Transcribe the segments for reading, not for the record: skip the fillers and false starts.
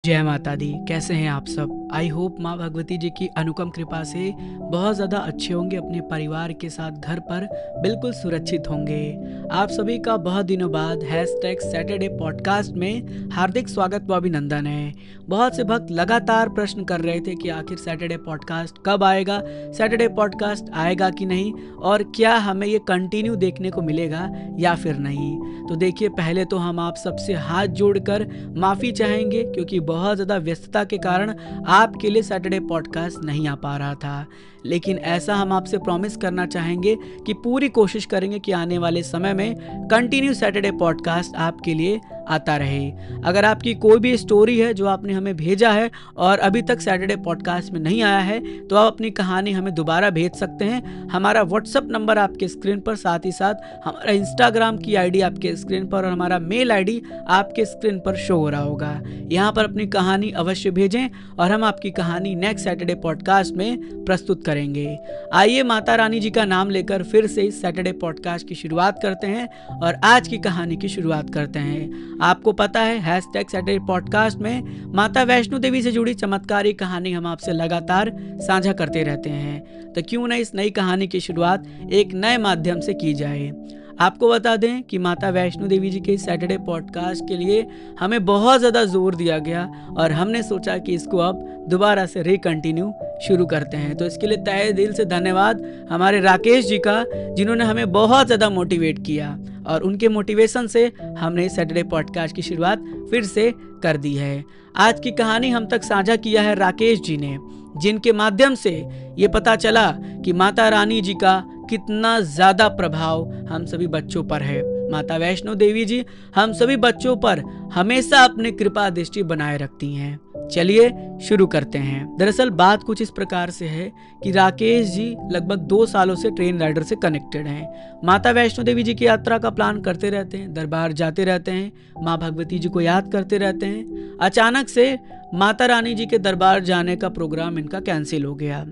जय माता दी। कैसे हैं आप सब? आई होप माँ भगवती जी की अनुपम कृपा से बहुत ज़्यादा अच्छे होंगे, अपने परिवार के साथ घर पर बिल्कुल सुरक्षित होंगे। आप सभी का बहुत दिनों बाद #सैटरडे पॉडकास्ट में हार्दिक स्वागत व अभिनंदन है। बहुत से भक्त लगातार प्रश्न कर रहे थे कि आखिर सैटरडे पॉडकास्ट कब आएगा, सैटरडे पॉडकास्ट आएगा कि नहीं, और क्या हमें ये कंटिन्यू देखने को मिलेगा या फिर नहीं। तो देखिए, पहले तो हम आप सबसे हाथ जोड़कर माफ़ी चाहेंगे, क्योंकि बहुत ज़्यादा व्यस्तता के कारण आपके लिए सैटरडे पॉडकास्ट नहीं आ पा रहा था। लेकिन ऐसा हम आपसे प्रॉमिस करना चाहेंगे कि पूरी कोशिश करेंगे कि आने वाले समय में कंटिन्यू सैटरडे पॉडकास्ट आपके लिए आता रहे। अगर आपकी कोई भी स्टोरी है जो आपने हमें भेजा है और अभी तक सैटरडे पॉडकास्ट में नहीं आया है, तो आप अपनी कहानी हमें दोबारा भेज सकते हैं। हमारा व्हाट्सएप नंबर आपके स्क्रीन पर, साथ ही साथ हमारा इंस्टाग्राम की आईडी आपके स्क्रीन पर और हमारा मेल आईडी आपके स्क्रीन पर शो हो रहा होगा। यहाँ पर अपनी कहानी अवश्य भेजें और हम आपकी कहानी नेक्स्ट सैटरडे पॉडकास्ट में प्रस्तुत करेंगे। आइए माता रानी जी का नाम लेकर फिर से इस सैटरडे पॉडकास्ट की शुरुआत करते हैं और आज की कहानी की शुरुआत करते हैं। आपको पता है #सैटरडे पॉडकास्ट में माता वैष्णो देवी से जुड़ी चमत्कारी कहानी हम आपसे लगातार साझा करते रहते हैं। तो क्यों न इस नई कहानी की शुरुआत एक नए माध्यम से की जाए। आपको बता दें कि माता वैष्णो देवी जी के सैटरडे पॉडकास्ट के लिए हमें बहुत ज़्यादा जोर दिया गया और हमने सोचा कि इसको अब दोबारा से रिकंटिन्यू शुरू करते हैं। तो इसके लिए तहे दिल से धन्यवाद हमारे राकेश जी का, जिन्होंने हमें बहुत ज़्यादा मोटिवेट किया और उनके मोटिवेशन से हमने सैटरडे पॉडकास्ट की शुरुआत फिर से कर दी है। आज की कहानी हम तक साझा किया है राकेश जी ने, जिनके माध्यम से ये पता चला कि माता रानी जी का कितना ज़्यादा प्रभाव हम सभी बच्चों पर है। माता वैष्णो देवी जी हम सभी बच्चों पर हमेशा अपनी कृपा दृष्टि बनाए रखती हैं। चलिए शुरू करते हैं। दरअसल बात कुछ इस प्रकार से है कि राकेश जी लगभग 2 सालों से ट्रेन राइडर से कनेक्टेड हैं। माता वैष्णो देवी जी की यात्रा का प्लान करते रहते हैं, दरबार जाते रहते हैं, माँ भगवती जी को याद करते रहते हैं। अचानक से माता रानी जी के दरबार जाने का प्रोग्राम इनका कैंसिल हो गया।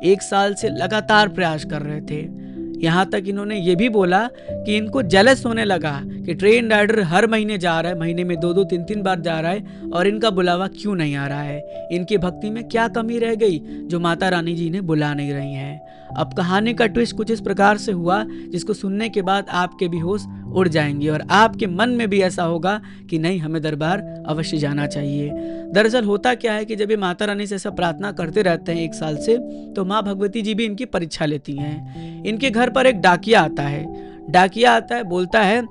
1 साल से लगातार प्रयास कर रहे थे। यहाँ तक इन्होंने ये भी बोला कि इनको जेलस होने लगा कि ट्रेन राइडर हर महीने जा रहा है, महीने में 2-2 3-3 बार जा रहा है और इनका बुलावा क्यों नहीं आ रहा है। इनकी भक्ति में क्या कमी रह गई जो माता रानी जी इन्हें बुला नहीं रही हैं। अब कहानी का ट्विस्ट कुछ इस प्रकार से हुआ जिसको सुनने के बाद आपके भी होश उड़ जाएंगे और आपके मन में भी ऐसा होगा कि नहीं, हमें दरबार अवश्य जाना चाहिए। दरअसल होता क्या है कि जब ये माता रानी से ऐसा प्रार्थना करते रहते हैं 1 साल से, तो माँ भगवती जी भी इनकी परीक्षा लेती हैं। इनके घर पर एक डाकिया आता है, बोलता है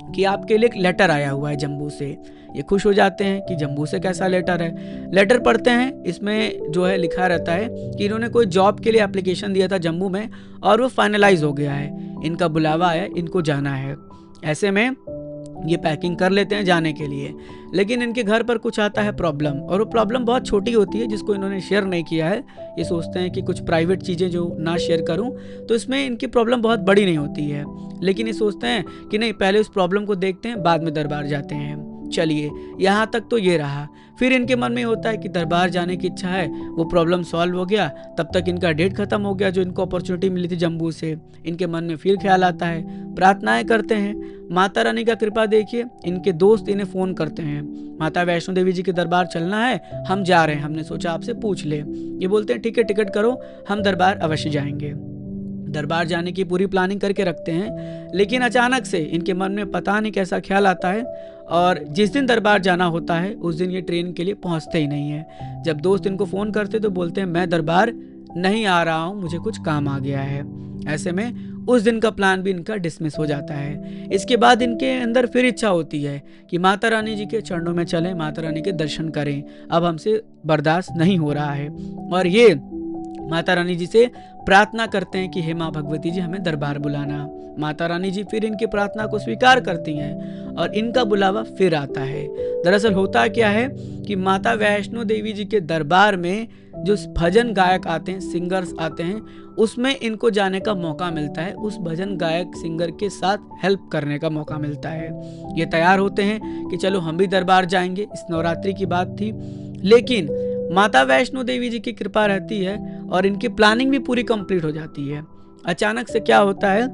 कि आपके लिए एक लेटर आया हुआ है जम्मू से। ये खुश हो जाते हैं कि जम्मू से कैसा लेटर है। लेटर पढ़ते हैं, इसमें जो है लिखा रहता है कि इन्होंने कोई जॉब के लिए एप्लीकेशन दिया था जम्मू में और वो फाइनलाइज हो गया है, इनका बुलावा है, इनको जाना है। ऐसे में ये पैकिंग कर लेते हैं जाने के लिए, लेकिन इनके घर पर कुछ आता है प्रॉब्लम, और वो प्रॉब्लम बहुत छोटी होती है जिसको इन्होंने शेयर नहीं किया है। ये सोचते हैं कि कुछ प्राइवेट चीज़ें जो ना शेयर करूं, तो इसमें इनकी प्रॉब्लम बहुत बड़ी नहीं होती है, लेकिन ये सोचते हैं कि नहीं, पहले उस प्रॉब्लम को देखते हैं, बाद में दरबार जाते हैं। चलिए, यहाँ तक तो ये रहा। फिर इनके मन में होता है कि दरबार जाने की इच्छा है, वो प्रॉब्लम सॉल्व हो गया, तब तक इनका डेट खत्म हो गया जो इनको अपॉर्चुनिटी मिली थी जम्मू से। इनके मन में फिर ख्याल आता है, प्रार्थनाएं करते हैं। माता रानी का कृपा देखिए, इनके दोस्त इन्हें फ़ोन करते हैं, माता वैष्णो देवी जी के दरबार चलना है, हम जा रहे हैं, हमने सोचा आपसे पूछ ले। ये बोलते हैं ठीक है, टिकट करो, हम दरबार अवश्य जाएंगे। दरबार जाने की पूरी प्लानिंग करके रखते हैं, लेकिन अचानक से इनके मन में पता नहीं कैसा ख्याल आता है और जिस दिन दरबार जाना होता है उस दिन ये ट्रेन के लिए पहुंचते ही नहीं है। जब दोस्त इनको फ़ोन करते तो बोलते हैं मैं दरबार नहीं आ रहा हूं, मुझे कुछ काम आ गया है। ऐसे में उस दिन का प्लान भी इनका डिसमिस हो जाता है। इसके बाद इनके अंदर फिर इच्छा होती है कि माता रानी जी के चरणों में चलें, माता रानी के दर्शन करें। अब हमसे बर्दाश्त नहीं हो रहा है और ये माता रानी जी से प्रार्थना करते हैं कि हे माँ भगवती जी, हमें दरबार बुलाना। माता रानी जी फिर इनकी प्रार्थना को स्वीकार करती हैं और इनका बुलावा फिर आता है। दरअसल होता क्या है कि माता वैष्णो देवी जी के दरबार में जो भजन गायक आते हैं, सिंगर्स आते हैं, उसमें इनको जाने का मौका मिलता है। उस भजन गायक सिंगर के साथ हेल्प करने का मौका मिलता है। ये तैयार होते हैं कि चलो हम भी दरबार जाएंगे। इस नवरात्रि की बात थी, लेकिन माता वैष्णो देवी जी की कृपा रहती है और इनकी प्लानिंग भी पूरी कंप्लीट हो जाती है। अचानक से क्या होता है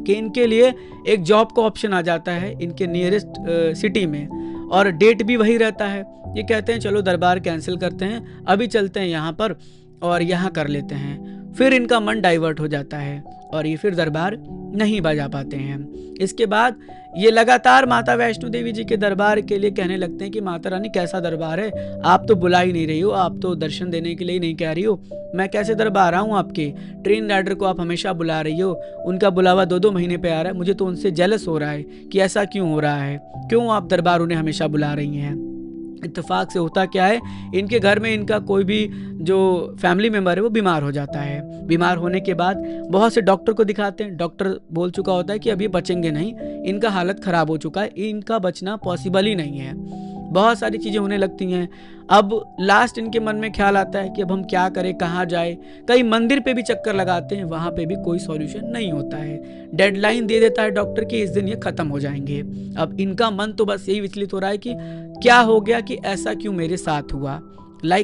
कि इनके लिए एक जॉब का ऑप्शन आ जाता है इनके नियरेस्ट सिटी में, और डेट भी वही रहता है। ये कहते हैं चलो दरबार कैंसिल करते हैं, अभी चलते हैं यहाँ पर और यहाँ कर लेते हैं। फिर इनका मन डाइवर्ट हो जाता है और ये फिर दरबार नहीं बजा पाते हैं। इसके बाद ये लगातार माता वैष्णो देवी जी के दरबार के लिए कहने लगते हैं कि माता रानी कैसा दरबार है, आप तो बुला ही नहीं रही हो, आप तो दर्शन देने के लिए ही नहीं कह रही हो, मैं कैसे दरबार आऊँ आपके। ट्रेन राइडर को आप हमेशा बुला रही हो, उनका बुलावा 2-2 महीने पे आ रहा है, मुझे तो उनसे जेलस हो रहा है कि ऐसा क्यों हो रहा है, क्यों आप दरबार उन्हें हमेशा बुला रही हैं। इत्तेफाक से होता क्या है, इनके घर में इनका कोई भी जो फैमिली मेम्बर है वो बीमार हो जाता है। बीमार होने के बाद बहुत से डॉक्टर को दिखाते हैं, डॉक्टर बोल चुका होता है कि अब ये बचेंगे नहीं, इनका हालत ख़राब हो चुका है, इनका बचना पॉसिबल ही नहीं है। बहुत सारी चीज़ें होने लगती हैं। अब लास्ट इनके मन में ख्याल आता है कि अब हम क्या करें, कहाँ जाए। कई मंदिर पे भी चक्कर लगाते हैं, वहाँ पे भी कोई सॉल्यूशन नहीं होता है। डेडलाइन दे देता है डॉक्टर कि इस दिन ये ख़त्म हो जाएंगे। अब इनका मन तो बस यही विचलित हो रहा है कि क्या हो गया, कि ऐसा क्यों मेरे साथ हुआ,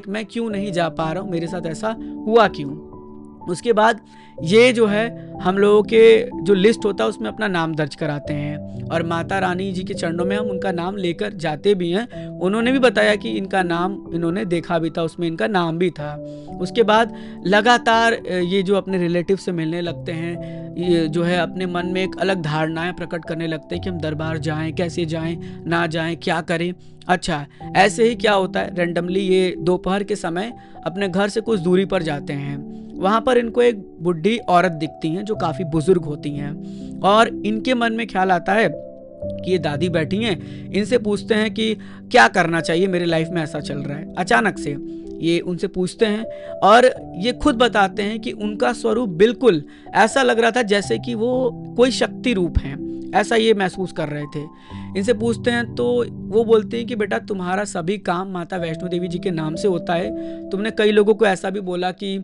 मैं क्यों नहीं जा पा रहा हूँ, मेरे साथ ऐसा हुआ क्यों। उसके बाद ये जो है हम लोगों के जो लिस्ट होता है उसमें अपना नाम दर्ज कराते हैं और माता रानी जी के चरणों में हम उनका नाम लेकर जाते भी हैं। उन्होंने भी बताया कि इनका नाम इन्होंने देखा भी था, उसमें इनका नाम भी था। उसके बाद लगातार ये जो अपने रिलेटिव से मिलने लगते हैं, ये जो है अपने मन में एक अलग धारणाएं प्रकट करने लगते हैं कि हम दरबार जाएं, कैसे जाएं, ना जाएं, क्या करें। अच्छा, ऐसे ही क्या होता है, रेंडमली ये दोपहर के समय अपने घर से कुछ दूरी पर जाते हैं। वहाँ पर इनको एक बुढ़ी औरत दिखती हैं जो काफ़ी बुजुर्ग होती हैं और इनके मन में ख्याल आता है कि ये दादी बैठी हैं, इनसे पूछते हैं कि क्या करना चाहिए, मेरे लाइफ में ऐसा चल रहा है। अचानक से ये उनसे पूछते हैं और ये खुद बताते हैं कि उनका स्वरूप बिल्कुल ऐसा लग रहा था जैसे कि वो कोई शक्ति रूप हैं, ऐसा ये महसूस कर रहे थे। इनसे पूछते हैं तो वो बोलते हैं कि बेटा तुम्हारा सभी काम माता वैष्णो देवी जी के नाम से होता है। तुमने कई लोगों को ऐसा भी बोला कि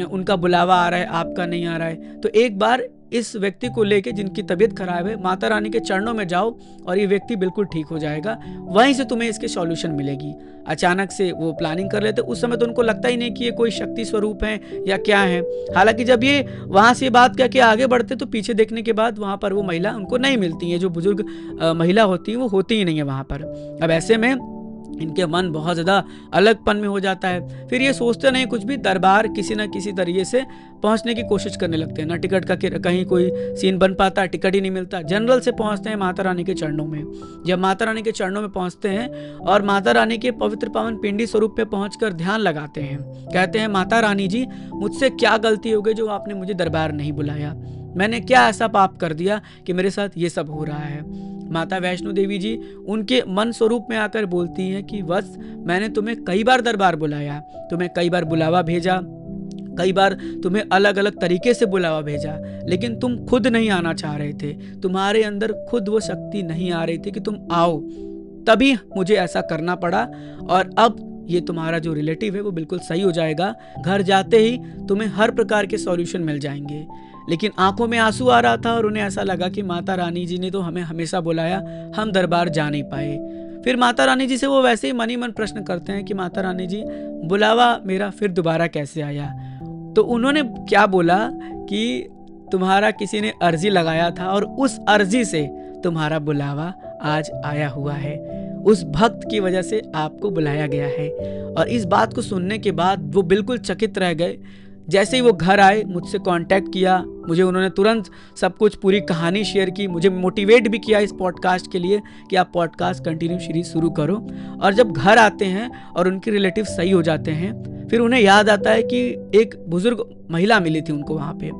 उनका बुलावा आ रहा है, आपका नहीं आ रहा है, तो एक बार इस व्यक्ति को लेके जिनकी तबीयत खराब है माता रानी के चरणों में जाओ और ये व्यक्ति बिल्कुल ठीक हो जाएगा, वहीं से तुम्हें इसके सॉल्यूशन मिलेगी। अचानक से वो प्लानिंग कर लेते। उस समय तो उनको लगता ही नहीं कि ये कोई शक्ति स्वरूप है या क्या है। हालांकि जब ये वहां से बात करके आगे बढ़ते तो पीछे देखने के बाद वहां पर वो महिला उनको नहीं मिलती है, जो बुजुर्ग महिला होती है वो होती ही नहीं है वहां पर। अब ऐसे में इनके मन बहुत ज़्यादा अलगपन में हो जाता है। फिर ये सोचते नहीं कुछ भी, दरबार किसी न किसी तरीके से पहुंचने की कोशिश करने लगते हैं। ना टिकट का कहीं कोई सीन बन पाता, टिकट ही नहीं मिलता। जनरल से पहुंचते हैं माता रानी के चरणों में। जब माता रानी के चरणों में पहुंचते हैं और माता रानी के पवित्र पावन पिंडी स्वरूप पे पहुंचकर ध्यान लगाते हैं, कहते हैं माता रानी जी मुझसे क्या गलती हो गई जो आपने मुझे दरबार नहीं बुलाया, मैंने क्या ऐसा पाप कर दिया कि मेरे साथ ये सब हो रहा है। माता वैष्णो देवी जी उनके मन स्वरूप में आकर बोलती हैं कि बस मैंने तुम्हें कई बार दरबार बुलाया, तुम्हें कई बार बुलावा भेजा, कई बार तुम्हें अलग अलग तरीके से बुलावा भेजा, लेकिन तुम खुद नहीं आना चाह रहे थे, तुम्हारे अंदर खुद वो शक्ति नहीं आ रही थी कि तुम आओ, तभी मुझे ऐसा करना पड़ा। और अब ये तुम्हारा जो रिलेटिव है वो बिल्कुल सही हो जाएगा, घर जाते ही तुम्हें हर प्रकार के सॉल्यूशन मिल जाएंगे। लेकिन आंखों में आंसू आ रहा था और उन्हें ऐसा लगा कि माता रानी जी ने तो हमें हमेशा बुलाया, हम दरबार जा नहीं पाए। फिर माता रानी जी से वो वैसे ही मन ही मन प्रश्न करते हैं कि माता रानी जी बुलावा मेरा फिर दोबारा कैसे आया। तो उन्होंने क्या बोला कि तुम्हारा किसी ने अर्जी लगाया था और उस अर्जी से तुम्हारा बुलावा आज आया हुआ है, उस भक्त की वजह से आपको बुलाया गया है। और इस बात को सुनने के बाद वो बिल्कुल चकित रह गए। जैसे ही वो घर आए मुझसे कांटेक्ट किया, मुझे उन्होंने तुरंत सब कुछ पूरी कहानी शेयर की, मुझे मोटिवेट भी किया इस पॉडकास्ट के लिए कि आप पॉडकास्ट कंटिन्यू सीरीज शुरू करो। और जब घर आते हैं और उनके रिलेटिव सही हो जाते हैं, फिर उन्हें याद आता है कि एक बुजुर्ग महिला मिली थी उनको वहाँ पे,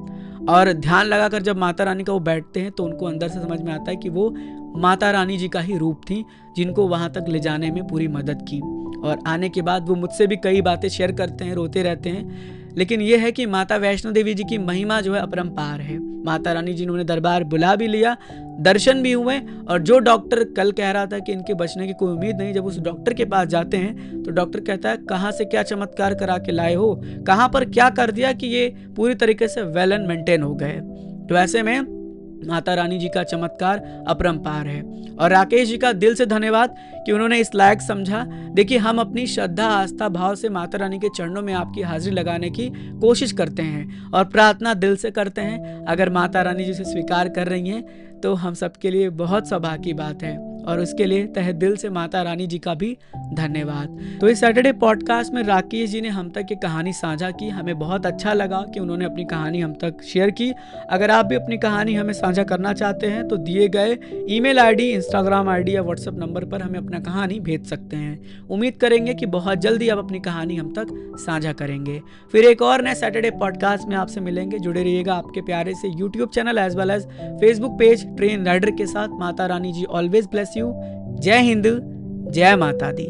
और ध्यान लगाकर जब माता रानी का वो बैठते हैं तो उनको अंदर से समझ में आता है कि वो माता रानी जी का ही रूप थी जिनको वहाँ तक ले जाने में पूरी मदद की। और आने के बाद वो मुझसे भी कई बातें शेयर करते हैं, रोते रहते हैं। लेकिन ये है कि माता वैष्णो देवी जी की महिमा जो है अपरंपार है। माता रानी जी ने उन्हें दरबार बुला भी लिया, दर्शन भी हुए, और जो डॉक्टर कल कह रहा था कि इनके बचने की कोई उम्मीद नहीं, जब उस डॉक्टर के पास जाते हैं तो डॉक्टर कहता है कहाँ से क्या चमत्कार करा के लाए हो, कहाँ पर क्या कर दिया कि ये पूरी तरीके से वेल एंड मेंटेन हो गए। तो ऐसे में माता रानी जी का चमत्कार अपरंपार है। और राकेश जी का दिल से धन्यवाद कि उन्होंने इस लायक समझा। देखिए, हम अपनी श्रद्धा आस्था भाव से माता रानी के चरणों में आपकी हाजिरी लगाने की कोशिश करते हैं और प्रार्थना दिल से करते हैं। अगर माता रानी जी से स्वीकार कर रही हैं तो हम सबके लिए बहुत सौभाग्य की बात है। और उसके लिए तहे दिल से माता रानी जी का भी धन्यवाद। तो इस सैटरडे पॉडकास्ट में राकेश जी ने हम तक ये कहानी साझा की। हमें बहुत अच्छा लगा कि उन्होंने अपनी कहानी हम तक शेयर की। अगर आप भी अपनी कहानी हमें साझा करना चाहते हैं तो दिए गए ईमेल आईडी, इंस्टाग्राम आईडी या व्हाट्सएप नंबर पर हमें अपना कहानी भेज सकते हैं। उम्मीद करेंगे कि बहुत जल्दी आप अपनी कहानी हम तक साझा करेंगे। फिर एक और नए सैटरडे पॉडकास्ट में आपसे मिलेंगे। जुड़े रहिएगा आपके प्यारे से YouTube channel as well as Facebook page train rider के साथ। Mata Rani ji always bless you. जय हिंद, जय माता दी।